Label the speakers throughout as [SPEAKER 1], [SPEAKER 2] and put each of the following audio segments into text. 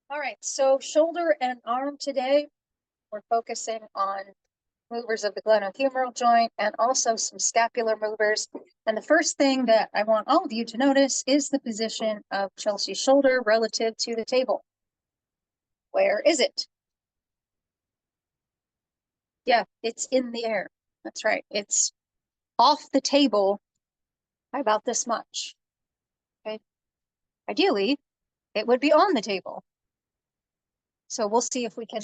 [SPEAKER 1] All right, so shoulder and arm today, we're focusing on movers of the glenohumeral joint and also some scapular movers. And the first thing that I want all of you to notice is the position of Chelsea's shoulder relative to the table. Where is it? Yeah, it's in the air. That's right. It's off the table by about this much. Okay. Ideally, it would be on the table. So we'll see if we can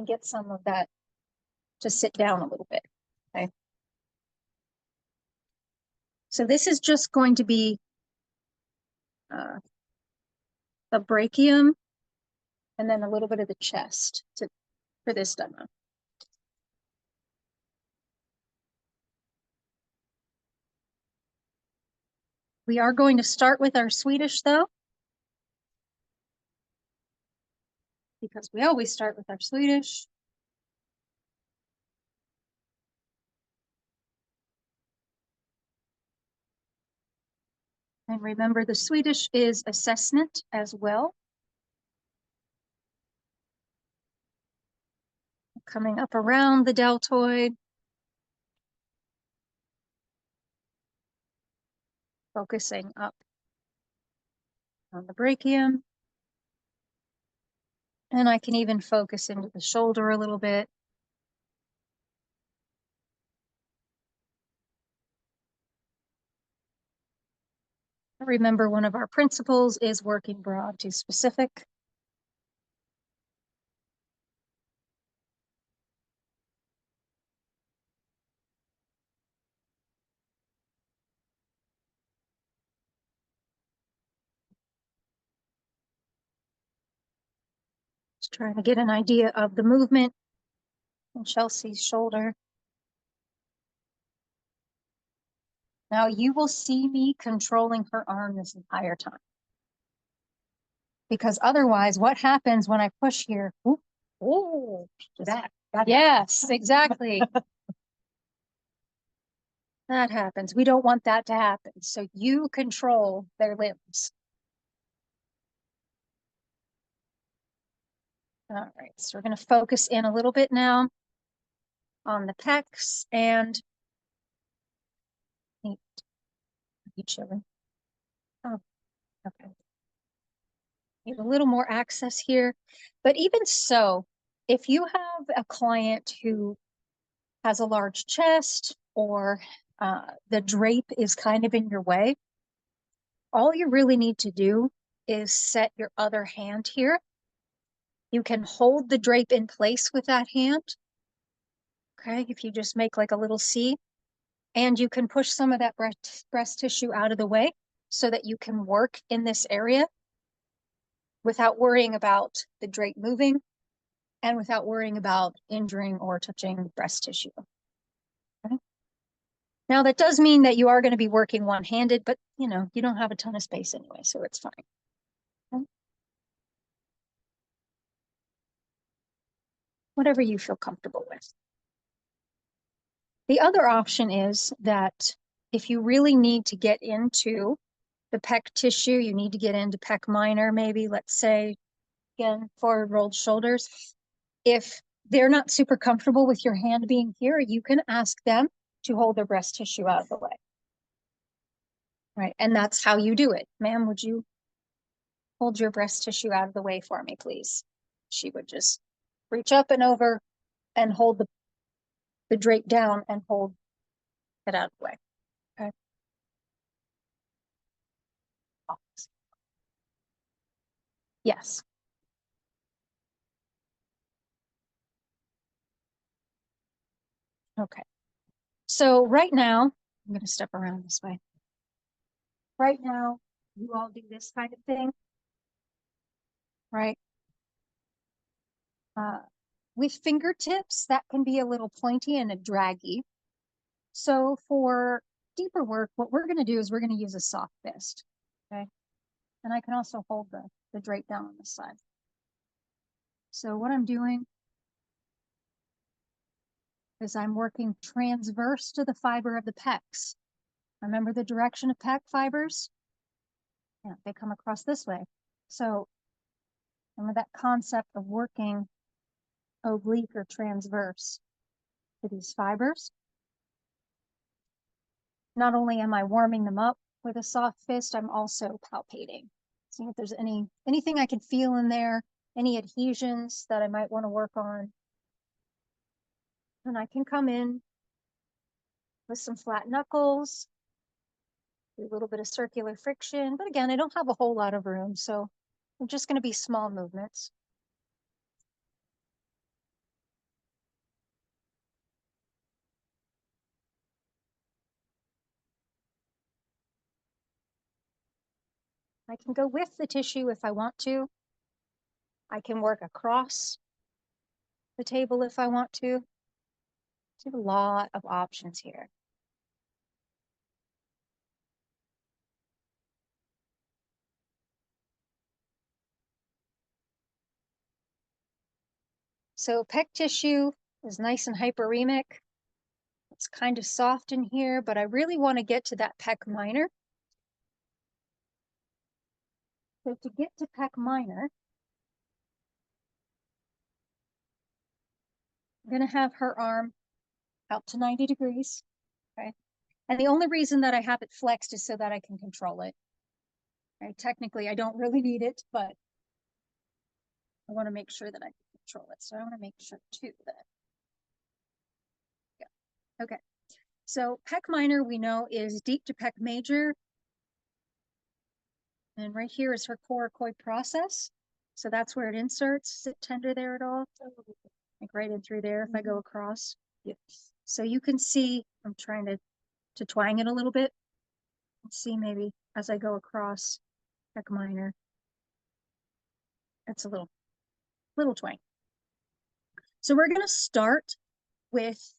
[SPEAKER 1] get some of that to sit down a little bit. Okay. So this is just going to be the brachium and then a little bit of the chest for this demo. We are going to start with our Swedish though, because we always start with our Swedish. And remember, the Swedish is assessment as well. Coming up around the deltoid. Focusing up on the brachium. And I can even focus into the shoulder a little bit. Remember, one of our principles is working broad to specific. Just trying to get an idea of the movement in Chelsea's shoulder. Now you will see me controlling her arm this entire time. Because otherwise, what happens when I push here? Ooh, oh, that yes, exactly. That happens. We don't want that to happen. So you control their limbs. All right, so we're going to focus in a little bit now on the pecs and you chilling. Oh, okay. Need a little more access here, but even so, if you have a client who has a large chest or the drape is kind of in your way, all you really need to do is set your other hand here. You can hold the drape in place with that hand. Okay, if you just make like a little C, and you can push some of that breast tissue out of the way so that you can work in this area without worrying about the drape moving and without worrying about injuring or touching breast tissue. Okay. Now that does mean that you are going to be working one-handed, but you know, you don't have a ton of space anyway, so it's fine. Okay. Whatever you feel comfortable with. The other option is that if you really need to get into the pec tissue, you need to get into pec minor, maybe, let's say, again, forward rolled shoulders. If they're not super comfortable with your hand being here, you can ask them to hold their breast tissue out of the way. Right, and that's how you do it. Ma'am, would you hold your breast tissue out of the way for me, please? She would just reach up and over and hold the drape down and hold it out of the way. Okay. Yes. Okay. So right now, I'm going to step around this way. Right now, you all do this kind of thing, right? With fingertips, that can be a little pointy and a draggy. So for deeper work, what we're going to do is we're going to use a soft fist, okay? And I can also hold the drape down on this side. So what I'm doing is I'm working transverse to the fiber of the pecs. Remember the direction of pec fibers? Yeah, they come across this way. So Remember that concept of working oblique or transverse to these fibers. Not only am I warming them up with a soft fist, I'm also palpating. Seeing if there's anything I can feel in there, any adhesions that I might want to work on. And I can come in with some flat knuckles, do a little bit of circular friction. But again, I don't have a whole lot of room, so I'm just going to be small movements. I can go with the tissue if I want to. I can work across the table if I want to. There's a lot of options here. So pec tissue is nice and hyperemic. It's kind of soft in here, but I really want to get to that pec minor. So to get to pec minor, I'm going to have her arm out to 90 degrees. Okay. And the only reason that I have it flexed is so that I can control it. Right? Technically, I don't really need it, but I want to make sure that I can control it. So I want to make sure too that, yeah. Okay. So pec minor, we know, is deep to pec major. And right here is her coracoid process. So that's where it inserts. Is it tender there at all? Like right in through there if I go across. Yes. So you can see, I'm trying to twang it a little bit. Let's see maybe as I go across pec minor. It's a little twang. So we're going to start with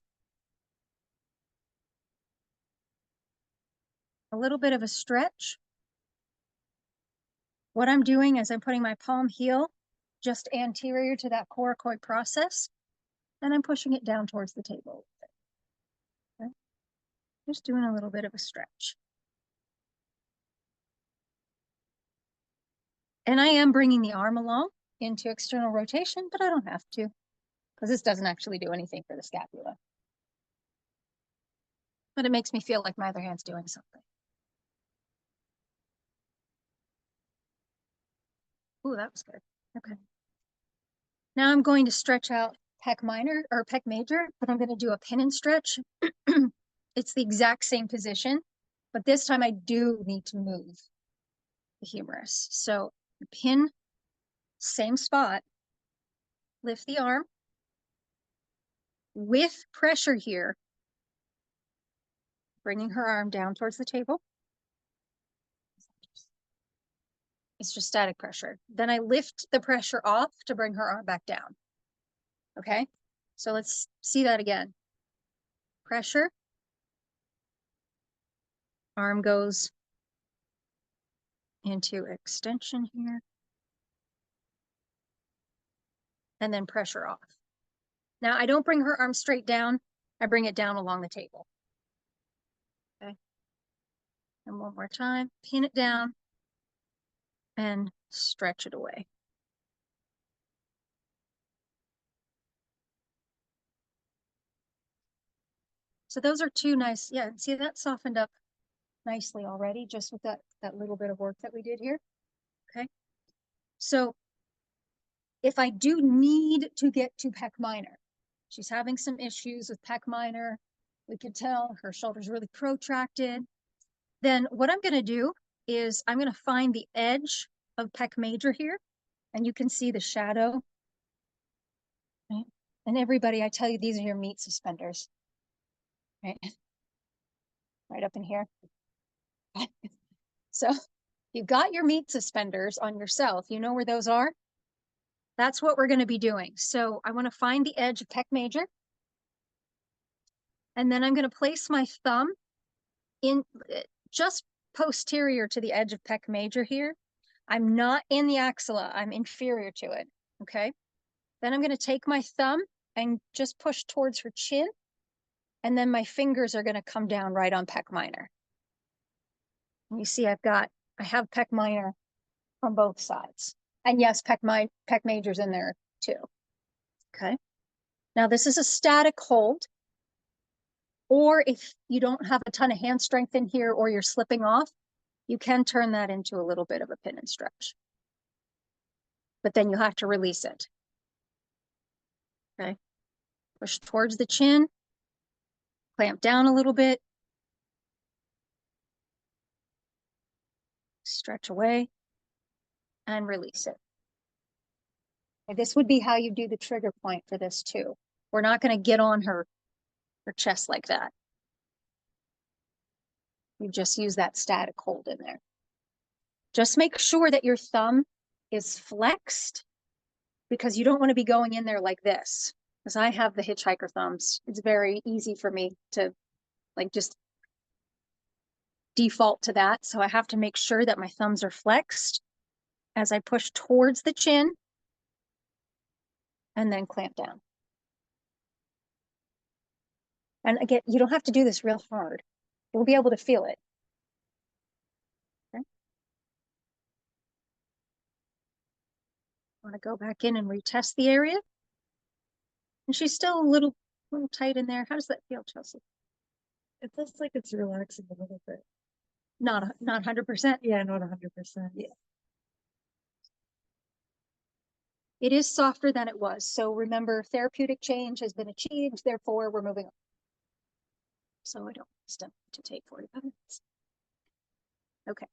[SPEAKER 1] a little bit of a stretch. What I'm doing is I'm putting my palm heel just anterior to that coracoid process, and I'm pushing it down towards the table. Okay. Just doing a little bit of a stretch. And I am bringing the arm along into external rotation, but I don't have to because this doesn't actually do anything for the scapula. But it makes me feel like my other hand's doing something. Ooh, that was good. Okay. Now I'm going to stretch out pec minor or pec major, but I'm going to do a pin and stretch. It's the exact same position, but this time I do need to move the humerus. So pin, same spot, lift the arm with pressure here, bringing her arm down towards the table. It's just static pressure. Then I lift the pressure off to bring her arm back down. Okay, so let's see that again. Pressure, arm goes into extension here, and then pressure off. Now I don't bring her arm straight down, I bring it down along the table. Okay, and one more time, pin it down and stretch it away. So those are two nice, yeah, see that softened up nicely already just with that little bit of work that we did here. Okay, so if I do need to get to pec minor, she's having some issues with pec minor, we could tell her shoulder's really protracted, then what I'm going to do is I'm going to find the edge of pec major here, and you can see the shadow. Right? And everybody, I tell you, these are your meat suspenders. Right? Right up in here. So you've got your meat suspenders on yourself. You know where those are? That's what we're going to be doing. So I want to find the edge of pec major. And then I'm going to place my thumb in just posterior to the edge of pec major here. I'm not in the axilla. I'm inferior to it. Okay. Then I'm going to take my thumb and just push towards her chin. And then my fingers are going to come down right on pec minor. And you see I have pec minor on both sides. And yes, pec major's in there too. Okay. Now this is a static hold, or if you don't have a ton of hand strength in here or you're slipping off, you can turn that into a little bit of a pin and stretch. But then you have to release it. Okay. Push towards the chin, clamp down a little bit, stretch away, and release it. And this would be how you do the trigger point for this too. We're not going to get on her chest like that. You just use that static hold in there. Just make sure that your thumb is flexed, because you don't want to be going in there like this. Because I have the hitchhiker thumbs. It's very easy for me to like just default to that. So I have to make sure that my thumbs are flexed as I push towards the chin and then clamp down. And again, you don't have to do this real hard. You'll be able to feel it. Okay. Want to go back in and retest the area. And she's still a little tight in there. How does that feel, Chelsea?
[SPEAKER 2] It feels like it's relaxing a little bit.
[SPEAKER 1] Not 100%.
[SPEAKER 2] Yeah, not 100%.
[SPEAKER 1] Yeah. It is softer than it was. So remember, therapeutic change has been achieved. Therefore, we're moving on. So I don't want to take 45 minutes. Okay.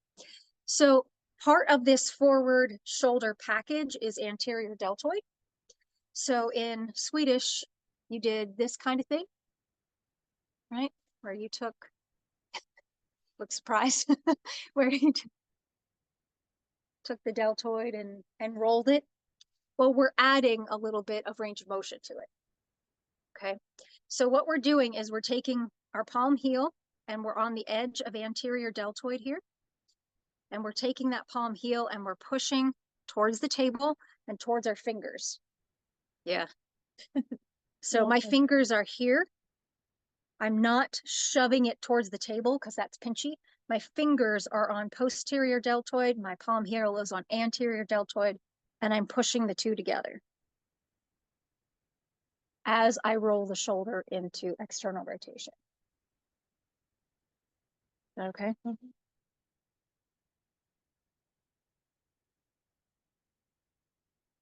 [SPEAKER 1] So part of this forward shoulder package is anterior deltoid. So in Swedish, you did this kind of thing, right? Where you took, look surprised, where you took the deltoid and rolled it. Well, we're adding a little bit of range of motion to it. Okay. So what we're doing is we're taking our palm heel and we're on the edge of anterior deltoid here. And we're taking that palm heel and we're pushing towards the table and towards our fingers. Yeah. So my fingers are here. I'm not shoving it towards the table because that's pinchy. My fingers are on posterior deltoid. My palm heel is on anterior deltoid, and I'm pushing the two together as I roll the shoulder into external rotation. Okay.
[SPEAKER 2] Mm-hmm.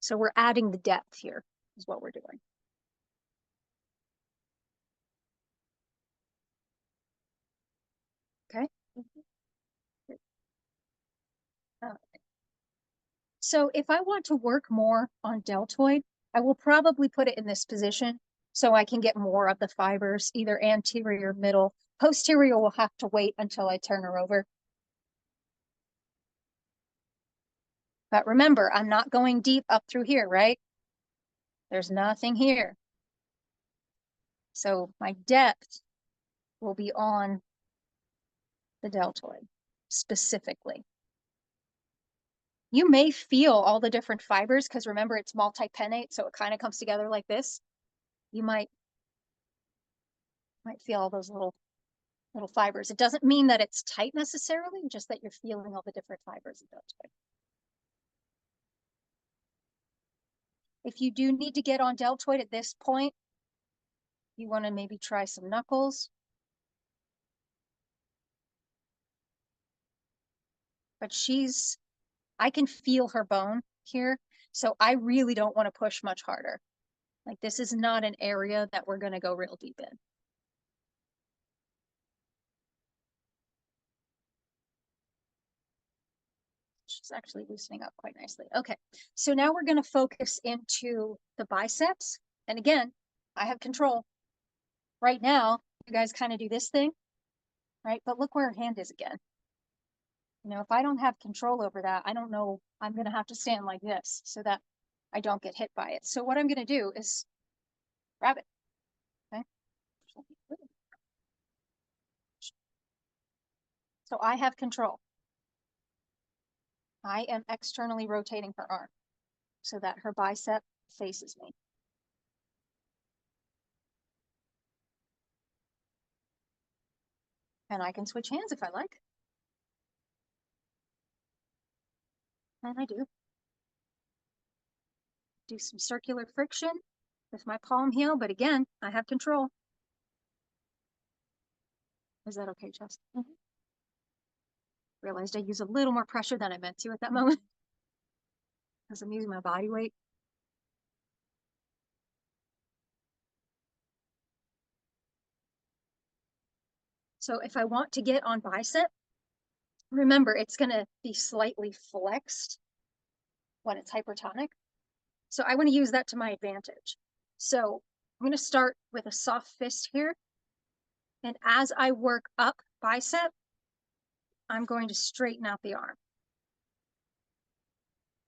[SPEAKER 1] So we're adding the depth here is what we're doing. Okay. Mm-hmm. So if I want to work more on deltoid, I will probably put it in this position so I can get more of the fibers, either anterior, middle. Posterior will have to wait until I turn her over. But remember, I'm not going deep up through here, right? There's nothing here. So my depth will be on the deltoid specifically. You may feel all the different fibers because remember it's multi-pennate, so it kind of comes together like this. You might feel all those little fibers. It doesn't mean that it's tight necessarily, just that you're feeling all the different fibers of deltoid. If you do need to get on deltoid at this point, you want to maybe try some knuckles. But I can feel her bone here, so I really don't want to push much harder. Like this is not an area that we're going to go real deep in. She's actually loosening up quite nicely. Okay, so now we're going to focus into the biceps. And again, I have control. Right now, you guys kind of do this thing, right? But look where her hand is again. You know, if I don't have control over that, I don't know, I'm going to have to stand like this so that I don't get hit by it. So what I'm going to do is grab it. Okay. So I have control. I am externally rotating her arm so that her bicep faces me. And I can switch hands if I like. And I do. do some circular friction with my palm heel, but again, I have control. Is that okay, Chelsea? Realized I use a little more pressure than I meant to at that moment because I'm using my body weight. So if I want to get on bicep, remember it's going to be slightly flexed when it's hypertonic. So I want to use that to my advantage. So I'm going to start with a soft fist here. And as I work up bicep, I'm going to straighten out the arm.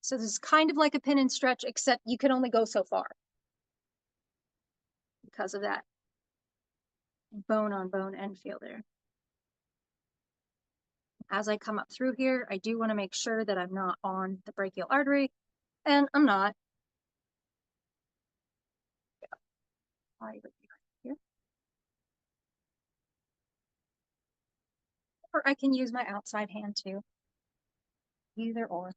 [SPEAKER 1] So this is kind of like a pin and stretch, except you can only go so far because of that bone on bone end feel there. As I come up through here, I do want to make sure that I'm not on the brachial artery, and I'm not. Here. Or I can use my outside hand too. Either or.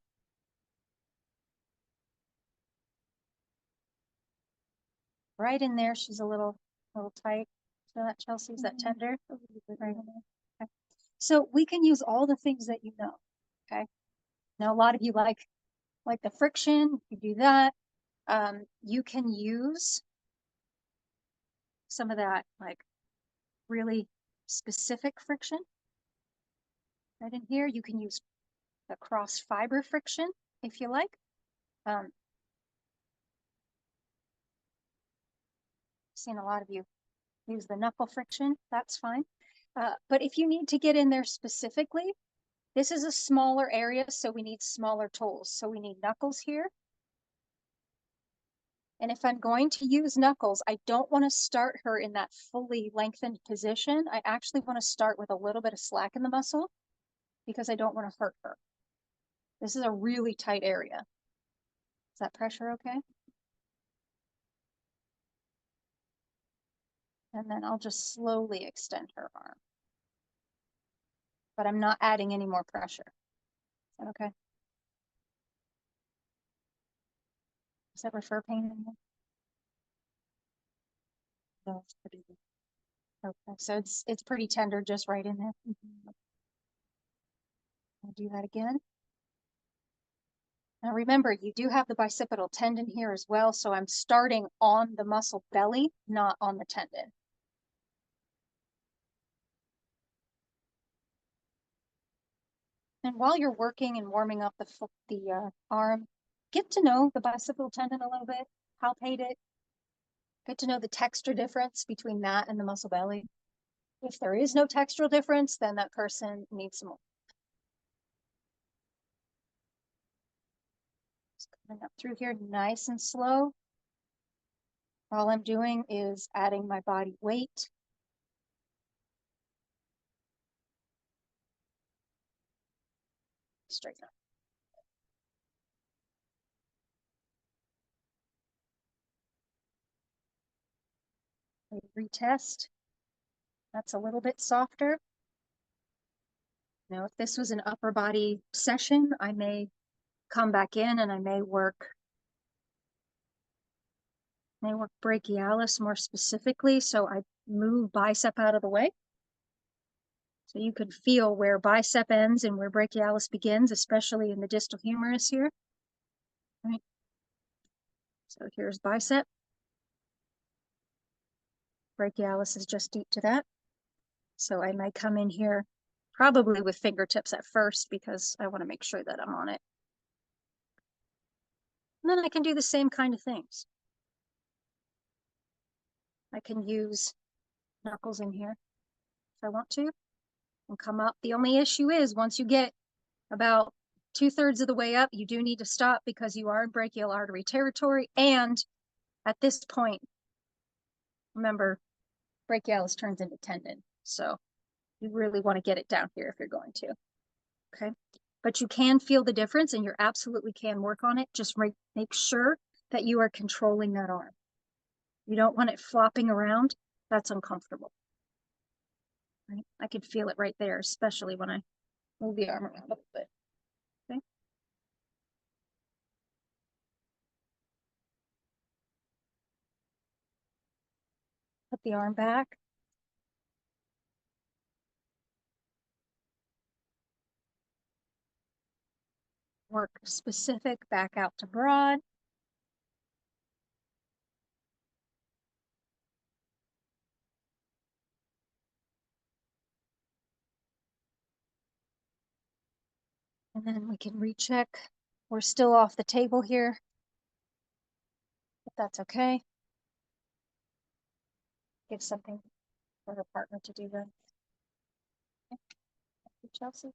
[SPEAKER 1] Right in there, she's a little tight. So that Chelsea, is that tender? Right in there. Okay. So we can use all the things that you know. Okay. Now a lot of you like the friction. You do that. You can use some of that like really specific friction. Right in here, you can use the cross fiber friction if you like. Seen a lot of you use the knuckle friction, that's fine. But if you need to get in there specifically, this is a smaller area, so we need smaller tools. So we need knuckles here. And if I'm going to use knuckles, I don't want to start her in that fully lengthened position. I actually want to start with a little bit of slack in the muscle because I don't want to hurt her. This is a really tight area. Is that pressure okay? And then I'll just slowly extend her arm. But I'm not adding any more pressure. Is that okay? Does that refer pain in you? That's pretty good. Okay, so it's pretty tender just right in there. I'll do that again. Now remember, you do have the bicipital tendon here as well, so I'm starting on the muscle belly, not on the tendon. And while you're working and warming up the arm, get to know the bicipital tendon a little bit, palpate it, get to know the texture difference between that and the muscle belly. If there is no textural difference, then that person needs some more. Just coming up through here nice and slow. All I'm doing is adding my body weight. Straighten up. Retest. That's a little bit softer. Now, if this was an upper body session, I may come back in and I may work brachialis more specifically. So I move bicep out of the way. So you can feel where bicep ends and where brachialis begins, especially in the distal humerus here. Right. So here's bicep. Brachialis is just deep to that. So I might come in here probably with fingertips at first because I want to make sure that I'm on it. And then I can do the same kind of things. I can use knuckles in here if I want to and come up. The only issue is once you get about 2/3 of the way up, you do need to stop because you are in brachial artery territory. And at this point, remember, brachialis turns into tendon. So you really want to get it down here if you're going to. Okay. But you can feel the difference and you absolutely can work on it. Just make sure that you are controlling that arm. You don't want it flopping around. That's uncomfortable. Right? I could feel it right there, especially when I move the arm around a little bit. Okay. Put the arm back. Work specific back out to broad. And then we can recheck. We're still off the table here, but that's okay. Give something for her partner to do then. Okay. Thank you, Chelsea.